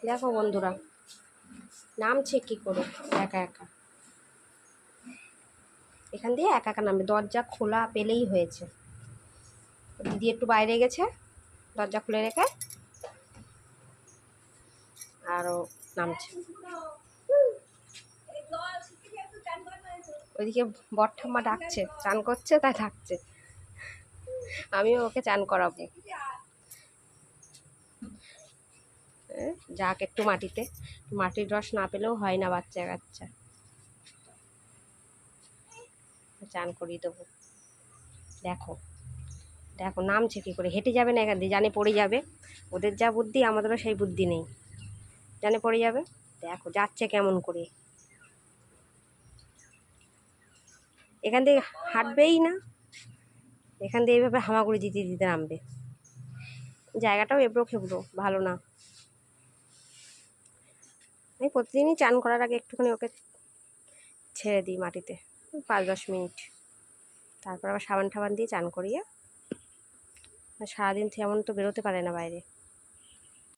দেখো বন্ধুরা, নামছে কি করে একা একা। এখান দিয়ে একা একা নামবে, দরজা খোলা পেলেই হয়েছে। দিদি একটু বাইরে গেছে, দরজা খুলে রেখে আরও নামছে। ওইদিকে বর ঠাম্মা ডাকছে, চান করছে তাই ডাকছে, আমিও ওকে চান করাবো। যাক একটু মাটিতে, মাটির রস না পেলেও হয় না, বাচ্চা কাচ্চা চান করিয়ে দেবো। দেখো দেখো নামছে কি করে, হেঁটে যাবে না এখান দিয়ে, জানে পড়ে যাবে। ওদের যা বুদ্ধি আমাদেরও সেই বুদ্ধি নেই, জানে পড়ে যাবে। দেখো যাচ্ছে কেমন করে, এখান দিয়ে হাঁটবেই না, এখান দিয়ে এইভাবে হামাগুড়ি দিতে দিতে নামবে। জায়গাটাও এবড়ো খেবড়ো, ভালো না। আমি প্রতিদিনই চান করার আগে একটুখানি ওকে ছেড়ে দিই মাটিতে, 5-10 মিনিট, তারপর আবার সাবান টাবান দিয়ে চান করিয়ে। সারাদিন তেমন তো বেরোতে পারে না বাইরে।